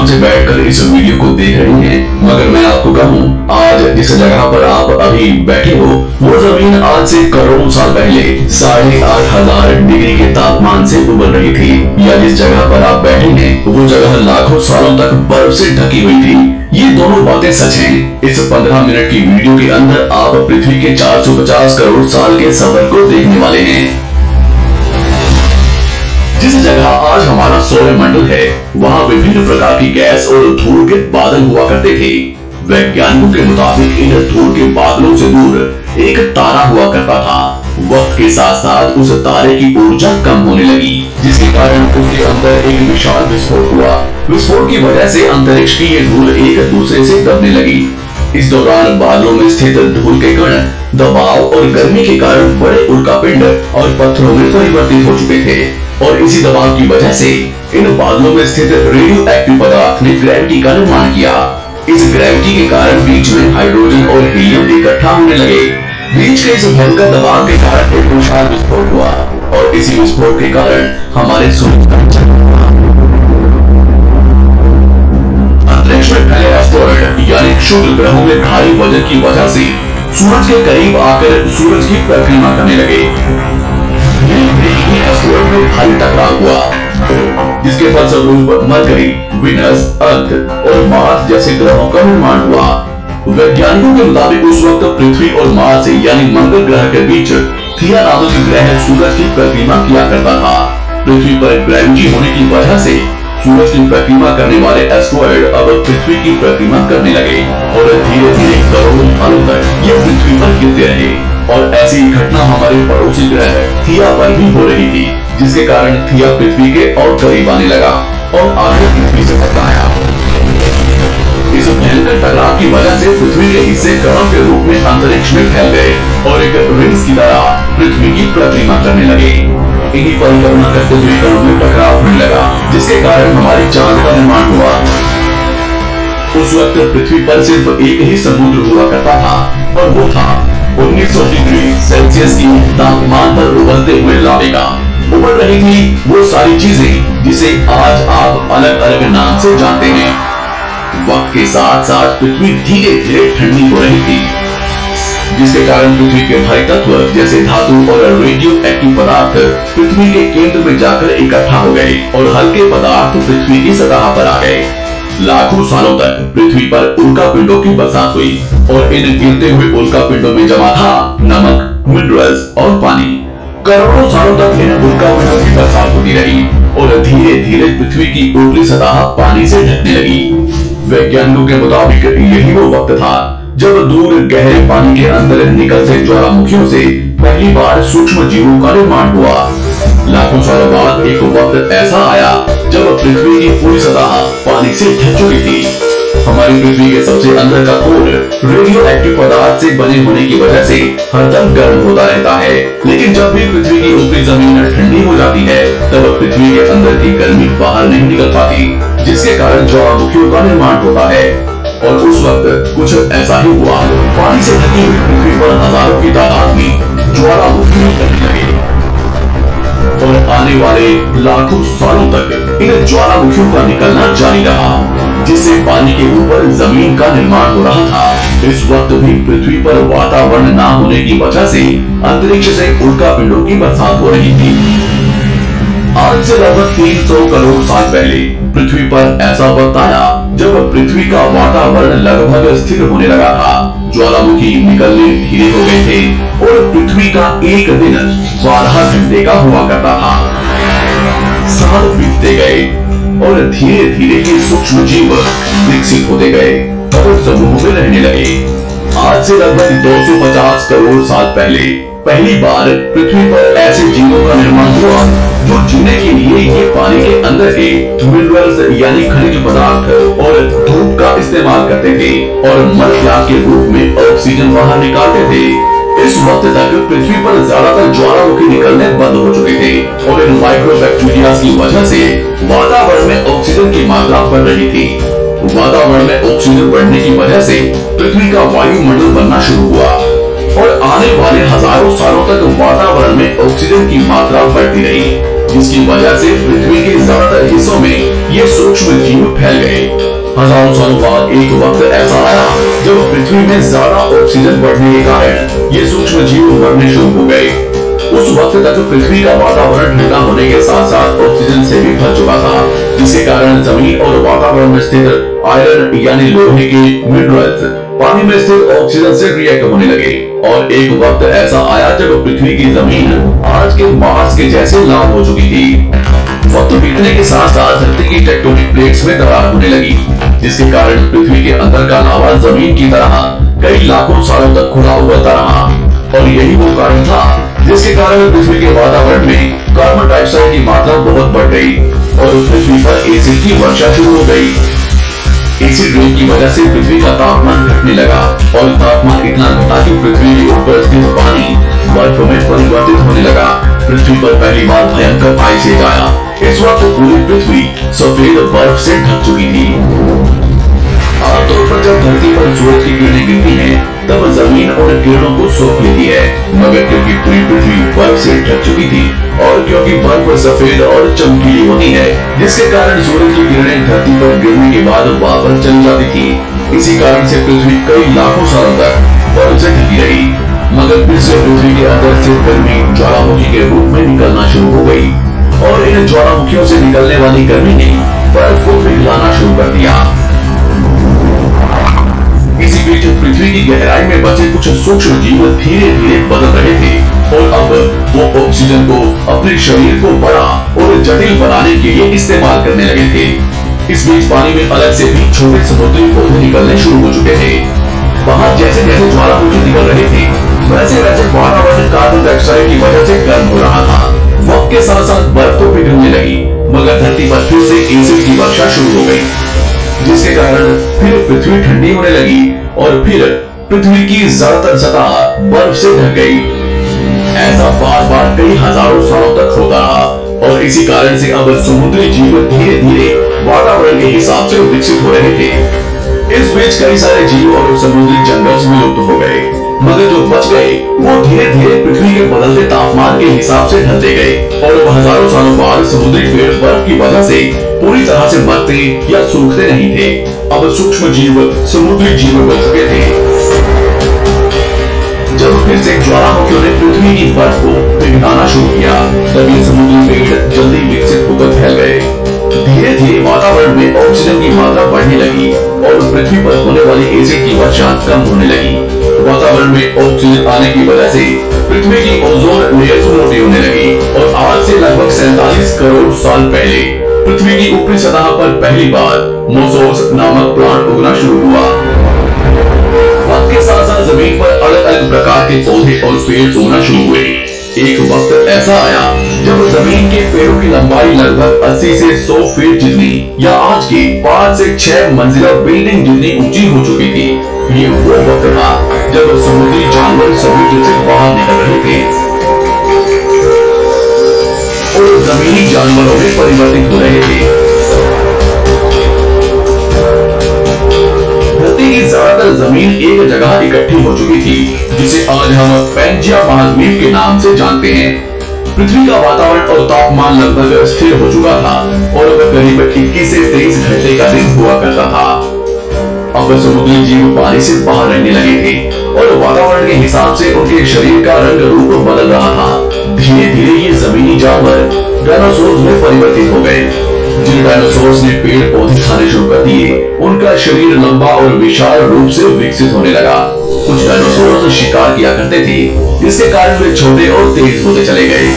आराम से बैठकर इस वीडियो को देख रहे हैं, मगर मैं आपको कहूँ, आज जिस जगह पर आप अभी बैठे हो वो जमीन आज से करोड़ों साल पहले 8,500 डिग्री के तापमान से उबल रही थी, या जिस जगह पर आप बैठे हैं वो जगह लाखों सालों तक बर्फ से ढकी हुई थी। ये दोनों बातें सच हैं। इस 15 मिनट की वीडियो के अंदर आप पृथ्वी के 450 करोड़ साल के सफर को देखने वाले हैं। जिस जगह आज हमारा सौरमंडल है, वहाँ विभिन्न प्रकार की गैस और धूल के बादल हुआ करते थे। वैज्ञानिकों के मुताबिक इन धूल के बादलों से दूर एक तारा हुआ करता था। वक्त के साथ साथ उस तारे की ऊर्जा कम होने लगी, जिसके कारण उसके अंदर एक विशाल विस्फोट हुआ। विस्फोट की वजह से अंतरिक्ष की ये धूल एक दूसरे से दबने लगी। इस दौरान बादलों में स्थित धूल के कण दबाव और गर्मी के कारण बड़े उल्कापिंड और पत्थरों में परिवर्तित हो चुके थे, और इसी दबाव की वजह से इन बादलों में स्थित रेडियो एक्टिव पदार्थ ने ग्रेविटी का निर्माण किया। इस ग्रेविटी के कारण बीच में हाइड्रोजन और हीलियम इकट्ठा होने लगे। बीच के इस भयंकर दबाव के कारण एक विशाल विस्फोट हुआ, और इसी विस्फोट के कारण हमारे सूरज का जन्म हुआ। अंतरिक्ष में फैले एस्टेरॉयड यानी क्षुद्र ग्रहों में भारी वजन की वजह से सूरज के करीब आकर सूरज की परिक्रमा करने लगे। एस्टेरॉयड में भारी टकराव हुआ, जिसके फलस्वरूप मरकरी, विनस, अर्थ और मार्स जैसे ग्रहों का निर्माण हुआ। वैज्ञानिकों के मुताबिक उस वक्त पृथ्वी और मार्स यानी मंगल ग्रह के बीच थिया नामक ग्रह सूरज की परिक्रमा किया करता था। पृथ्वी पर ग्रेविटी होने की वजह से सूरज की परिक्रमा करने वाले एस्टेरॉयड अब पृथ्वी की परिक्रमा करने लगे, और धीरे धीरे करोड़ों सालों तक ये पृथ्वी पर गिरते रहे। और ऐसी घटना हमारे पड़ोसी ग्रह थिया पर भी हो रही थी, जिसके कारण थिया पृथ्वी के और करीब आने लगा और आगे पृथ्वी से टकराया। इस भयंकर टकराव की वजह से पृथ्वी के हिस्से कणों के रूप में अंतरिक्ष में फैल गए और एक रिंग्स की तरह पृथ्वी की परिक्रमा करने लगे। इन्हीं परिक्रमा करते हुए कणों में टकराव होने लगा, जिसके कारण हमारे चांद का निर्माण हुआ। उस वक्त पृथ्वी पर सिर्फ एक ही समुद्र हुआ करता था, और वो था 1900 डिग्री सेल्सियस की तापमान पर उबलते हुए लावेगा। उबल रही थी वो सारी चीजें जिसे आज आप अलग अलग नाम से जानते हैं। वक्त के साथ साथ पृथ्वी धीरे धीरे ठंडी हो रही थी, जिसके कारण पृथ्वी के भारी तत्व जैसे धातु और रेडियो एक्टिव पदार्थ पृथ्वी के केंद्र में जाकर इकट्ठा हो गए, और हल्के पदार्थ पृथ्वी की सतह पर आ गए। लाखों सालों तक पृथ्वी पर उल्कापिंडों की बरसात हुई, और इन गिरते हुए उल्कापिंडों में जमा था नमक, मिनरल्स और पानी। करोड़ों सालों तक इन उल्कापिंडों की बरसात होती रही, और धीरे धीरे पृथ्वी की ऊपरी सतह पानी से ढकने लगी। वैज्ञानिकों के मुताबिक यही वो वक्त था जब दूर गहरे पानी के अंदर निकलते ज्वालामुखियों से पहली बार सूक्ष्म जीवों का निर्माण हुआ। लाखों सालों बाद एक वक्त ऐसा आया जब पृथ्वी की पूरी सतह पानी से ढक चुकी थी। हमारी पृथ्वी के सबसे अंदर का कोर रेडियो एक्टिव पदार्थ से बने होने की वजह से हरदम गर्म होता रहता है, लेकिन जब भी पृथ्वी की ऊपरी जमीन ठंडी हो जाती है, तब पृथ्वी के अंदर की गर्मी बाहर नहीं निकल पाती, जिसके कारण ज्वालामुखियों का निर्माण होता है। और उस वक्त कुछ ऐसा ही हुआ। पानी से ढकी हुई पृथ्वी पर हजारों की तादाद में ज्वालामुखी निकलने लगे, और आने वाले लाखों सालों तक इन ज्वालामुखियों का निकलना जारी रहा, जिससे पानी के ऊपर जमीन का निर्माण हो रहा था। इस वक्त भी पृथ्वी पर वातावरण न होने की वजह से अंतरिक्ष से उल्कापिंडों की बरसात हो रही थी। आज से लगभग 300 करोड़ साल पहले पृथ्वी पर ऐसा वक्त आया जब पृथ्वी का वातावरण लगभग स्थिर होने लगा था। ज्वालामुखी निकलने धीरे हो गए थे, और पृथ्वी का एक दिन 12 घंटे का हुआ करता था। साल बीतते गए, और धीरे धीरे ये सूक्ष्म जीव विकसित होते गए और समूह में रहने लगे। आज से लगभग 250 करोड़ साल पहले पहली बार पृथ्वी पर ऐसे जीवों का निर्माण हुआ जो जीने के लिए ये पानी के अंदर के मिनरल्स यानी खनिज पदार्थ और धूप का इस्तेमाल करते थे, और मर त्याग के रूप में ऑक्सीजन बाहर निकालते थे। इस वक्त तक पृथ्वी पर ज्यादातर ज्वालामुखी निकलने बंद हो चुके थे, और इन माइक्रोबैक्टीरिया की वजह से वातावरण में ऑक्सीजन की मात्रा बढ़ रही थी। वातावरण में ऑक्सीजन बढ़ने की वजह से पृथ्वी का वायुमंडल बनना शुरू हुआ, और आने वाले हजारों सालों तक वातावरण में ऑक्सीजन की मात्रा बढ़ती रही। जिसकी वजह से पृथ्वी के ज्यादातर हिस्सों में ये सूक्ष्म जीव फैल गए। हजारों सालों बाद एक वक्त ऐसा आया जब पृथ्वी में ज्यादा ऑक्सीजन बढ़ने के कारण ये सूक्ष्म जीव मरने शुरू हो गए। उस वक्त तक पृथ्वी का वातावरण ठंडा होने के साथ साथ ऑक्सीजन से भी भर चुका था, जिसके कारण जमीन और वातावरण में स्थित आयरन यानी लोहे के मिनरल्स पानी में स्थित ऑक्सीजन से रिएक्ट होने लगे। और एक वक्त ऐसा आया जब पृथ्वी की जमीन आज के मार्स के जैसे लाल हो चुकी थी। वक्त बीतने के साथ साथ धरती की टेक्टोनिक प्लेट्स में दरार होने लगी, जिसके कारण पृथ्वी के अंदर का लावा जमीन की तरह कई लाखों सालों तक खुला हुआ रहा। और यही वो कारण था जिसके कारण पृथ्वी के वातावरण में कार्बन डाइऑक्साइड की मात्रा बहुत बढ़ गई और पृथ्वी पर एसिड की वर्षा शुरू हो गई। एसिड रेन की वजह से पृथ्वी का तापमान घटने लगा और तापमान इतना घटा कि पृथ्वी के ऊपर स्थित पानी बर्फ में परिवर्तित होने लगा। पृथ्वी पर पहली बार भयंकर आइस एज आया। इस वक्त पूरी पृथ्वी सफेद बर्फ से ढक चुकी थी। आमतौर पर जब धरती पर सूरज की किरणें गिरती हैं, तब जमीन उन किरणों को सोख लेती है, मगर क्योंकि पूरी पृथ्वी बर्फ से ढक चुकी थी और क्योंकि बर्फ सफेद और चमकीली होती है, जिसके कारण सूरज की किरणें धरती पर गिरने के बाद वापस चली जाती थी। इसी कारण से पृथ्वी कई लाखों सालों तक बर्फ से ढकी रही, मगर फिर से पृथ्वी के अंदर से गर्मी ज्वालामुखी के रूप में निकलना शुरू हो गई और इन ज्वालामुखियों से निकलने वाली गर्मी ने बर्फ को पिघलाना शुरू कर दिया। इसी बीच पृथ्वी की गहराई में बचे कुछ सूक्ष्म जीव धीरे धीरे बदल रहे थे और अब वो ऑक्सीजन को अपने शरीर को बड़ा और जटिल बनाने के लिए इस्तेमाल करने लगे थे। इस बीच पानी में अलग से भी छोटे समुद्री पौधे निकलने शुरू हो चुके थे। वहां जैसे जैसे ज्वालामुखी निकल रहे थे, वैसे वैसे वातावरण कार्बन डाइऑक्साइड की वजह से गर्म हो रहा था। वक्त के साथ साथ बर्फ तो पिघलने लगी, मगर धरती पर फिर से एसिड की वर्षा शुरू हो गई, जिसके कारण फिर पृथ्वी ठंडी होने लगी और फिर पृथ्वी की ज्यादातर सतह बर्फ से ढक गई। ऐसा बार बार कई हजारों सालों तक होता रहा और इसी कारण से अब समुद्री जीव धीरे धीरे वातावरण के हिसाब से विकसित हो रहे थे। इस बीच कई सारे जीव और समुद्री जंगल विलुप्त हो गए, मगर जो बच गए वो धीरे धीरे पृथ्वी के बदलते तापमान के हिसाब से ढलते गए और हजारों सालों बाद समुद्री पेड़ बर्फ की वजह से पूरी तरह से मरते या सूखते नहीं थे। अब सूक्ष्म जीव समुद्री जीव बन चुके थे। जब फिर से ज्वालामुखियों ने पृथ्वी की बर्फ को पिघलाना शुरू किया, तब ये समुद्री पेड़ जल्दी विकसित होकर फैल गए। धीरे धीरे वातावरण में ऑक्सीजन की मात्रा बढ़ने लगी और पृथ्वी पर होने वाली एसिड की वर्षा कम होने लगी। वातावरण में ऑक्सीजन आने की वजह से पृथ्वी की ओजोन लेयर मोटी होने लगी और आज से लगभग 47 करोड़ साल पहले पृथ्वी की ऊपरी सतह पर पहली बार मोसोस नामक प्लांट उगना शुरू हुआ। वक्त के साथ साथ जमीन पर अलग अलग प्रकार के पौधे और पेड़ उगना शुरू हुए। एक वक्त ऐसा आया जब जमीन के पेड़ों की लंबाई लगभग 80 से 100 फीट जितनी या आज की 5 से 6 मंजिला बिल्डिंग जितनी ऊंची हो चुकी थी। ये वो वक्त था जब समुद्री जानवर समुद्र से बाहर निकल रहे थे और जमीनी जानवरों में परिवर्तित हो रहे थे। धरती की ज्यादातर जमीन एक जगह इकट्ठी हो चुकी थी, जिसे आज हम पैंजिया महाद्वीप के नाम से जानते हैं। पृथ्वी का वातावरण और तापमान लगभग स्थिर हो चुका था और अब करीब 21 से 23 घंटे का दिन हुआ करता था। अब समुद्री जीव पानी से बाहर रहने लगे थे और वातावरण के हिसाब से उनके शरीर का रंग रूप बदल रहा था। धीरे धीरे ये जमीनी जानवर डायनासोर में परिवर्तित हो गए। जिन डायनासोर ने पेड़ पौधे खाने शुरू कर दिए, उनका शरीर लंबा और विशाल रूप से विकसित होने लगा। कुछ डायनासोर शिकार किया करते थे, जिसके कारण वे छोटे और तेज होते चले गए।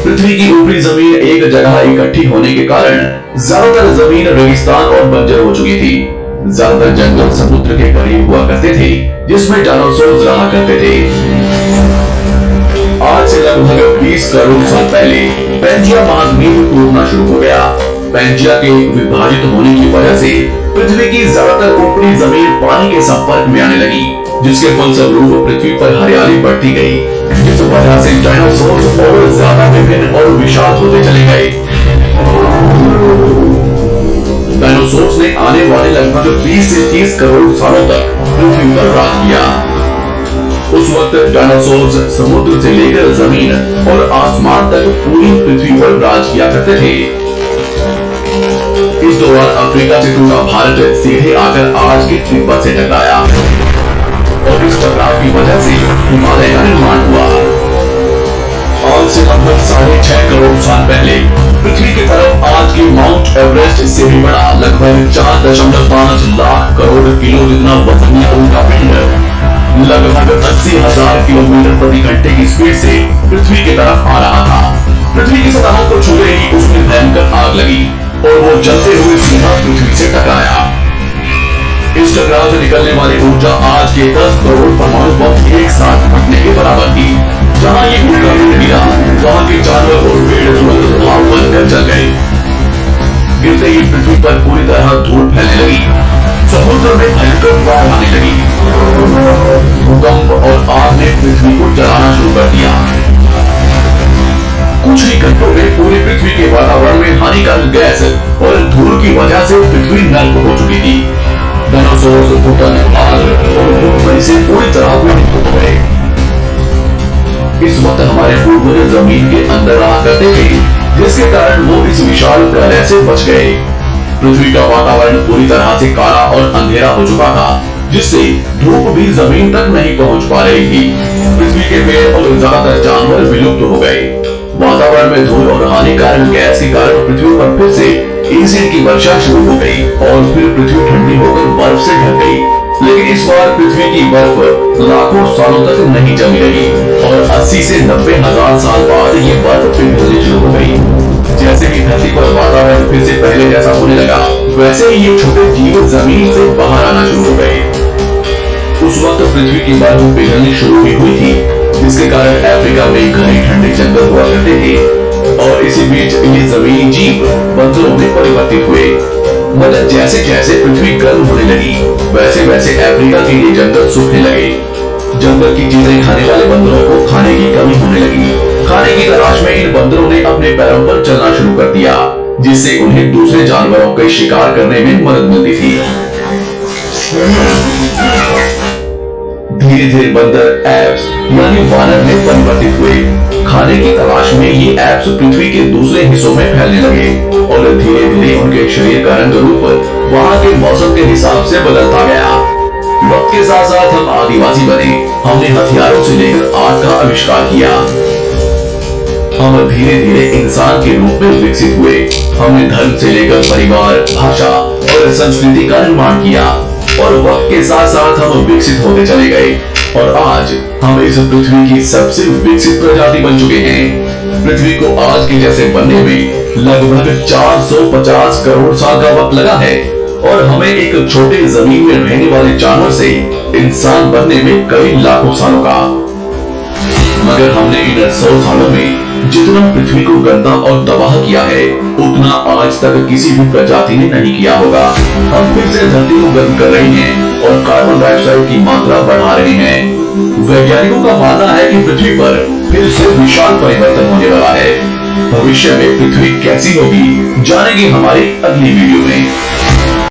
पृथ्वी की ऊपरी जमीन एक जगह इकट्ठी होने के कारण ज्यादातर जमीन रेगिस्तान और बंजर हो चुकी थी। ज्यादातर जंगल समुद्र के करीब हुआ करते थे, जिसमें डायनासोर रहा करते थे। आज से लगभग 20 करोड़ साल पहले पैंजिया महाद्वीप टूटना शुरू हो गया। पैंजिया के विभाजित होने की वजह से पृथ्वी की ज्यादातर ऊपरी जमीन पानी के संपर्क में आने लगी, जिसके फलस्वरूप पृथ्वी पर हरियाली बढ़ती गई, जिस वजह से डायनासोर और ज्यादा विभिन्न और विशाल होते चले गए। डायनासोर ने आने वाले लगभग 20 से 30 करोड़ सालों तक पृथ्वी पर राज किया। उस वक्त डायनासोर्स समुद्र से लेकर जमीन और आसमान तक पूरी पृथ्वी पर राज किया करते थे। इस दौरान अफ्रीका से टूटा भारत सीधे आकर आज के तिब्बत से टकराया और इस टकराव की वजह से हिमालय का निर्माण हुआ। आज से लगभग 6.5 करोड़ साल पहले पृथ्वी की तरफ आज के माउंट एवरेस्ट से भी बड़ा लगभग 4.5 लाख करोड़ किलो जितना वजनीय उल्कापिंड लगभग 80,000 किलोमीटर प्रति घंटे की स्पीड से पृथ्वी की तरफ आ रहा था। पृथ्वी की सतह को छूते ही उसमें भयंकर आग लगी और वो जलते हुए सीधा पृथ्वी से टकराया। इस टकराव से निकलने वाली ऊर्जा आज के 10 करोड़ परमाणु बम एक साथ फटने के बराबर थी। जहां ये उल्कापिंड गिरा वहां के जानवर और पेड़ तुरंत भाप बनकर जल गए। गिरते ही पृथ्वी पर पूरी तरह धूल फैलने लगी। समुद्र में भयंकर बाढ़ आने लगी। भूकंप और आग ने पृथ्वी को जलाना शुरू कर दिया। कुछ ही घंटों में पूरी पृथ्वी के वातावरण में हानिकारक गैस और धूल की वजह से पृथ्वी नर्क हो चुकी थी। डायनासोर्स, भूतन, आग और भूखमरी से पूरी तरह विलुप्त हो गए। इस वक्त हमारे पूर्वज जमीन के अंदर रहा करते थे, जिसके कारण वो इस विशाल प्रलय से बच गए। पृथ्वी का वातावरण पूरी तरह से काला और अंधेरा हो चुका था, जिससे धूप भी जमीन तक नहीं पहुंच पा रही थी। पृथ्वी के पेड़ और ज्यादातर जानवर विलुप्त हो गए। वातावरण में धूल और हानिकारक गैस के कारण पृथ्वी पर फिर से एसिड की वर्षा शुरू हो गई और फिर पृथ्वी ठंडी होकर बर्फ से ढक गई। लेकिन इस बार पृथ्वी की बर्फ लाखों सालों तक नहीं जमी रही और 80 से 90 हजार साल बाद ये बर्फ पिघलनी शुरू हो गई। जैसे ही धरती पर वातावरण फिर से पहले जैसा होने लगा, वैसे ही ये छोटे जीव जमीन से बाहर आना शुरू हो गए। उस वक्त पृथ्वी की बर्फ पिघलनी शुरू भी हुई थी, जिसके कारण अफ्रीका में घने ठंडे जंगल हुआ करते थे और इसी बीच ये जमीनी जीव बंदरों में परिवर्तित हुए। मगर जैसे जैसे पृथ्वी गर्म होने लगी, वैसे वैसे अफ्रीका के ये जंगल सूखने लगे। जंगल की चीजें खाने वाले बंदरों को खाने की कमी होने लगी। खाने की तलाश में इन बंदरों ने अपने पैरों पर चलना शुरू कर दिया, जिससे उन्हें दूसरे जानवरों के शिकार करने में मदद मिलती थी। धीरे धीरे बंदर एप्स यानी वानर में परिवर्तित हुए। खाने की तलाश में ये एप्स पृथ्वी के दूसरे हिस्सों में फैलने लगे और धीरे धीरे उनके शरीर का रंग रूप वहां के मौसम के हिसाब से बदलता गया। वक्त के साथ साथ हम आदिवासी बने। हमने हथियारों से लेकर आग का आविष्कार किया। हम धीरे धीरे इंसान के रूप में विकसित हुए। हमने धर्म से लेकर परिवार, भाषा और संस्कृति का निर्माण किया और वक्त के साथ साथ हम विकसित होते चले गए और आज हम इस पृथ्वी की सबसे विकसित प्रजाति बन चुके हैं। पृथ्वी को आज के जैसे बनने में लगभग 450 करोड़ साल का वक्त लगा है और हमें एक छोटे जमीन में रहने वाले जानवर से इंसान बनने में कई लाखों सालों का। मगर हमने इन 100 सालों में जितना पृथ्वी को गंदा और तबाह किया है, उतना आज तक किसी भी प्रजाति ने नहीं किया होगा। हम फिर से धरती को गर्म कर रहे हैं और कार्बन डाइऑक्साइड की मात्रा बढ़ा रहे हैं। वैज्ञानिकों का मानना है कि पृथ्वी पर फिर से विशाल परिवर्तन होने वाला है। भविष्य में पृथ्वी कैसी होगी, जानेंगे हमारी अगली वीडियो में।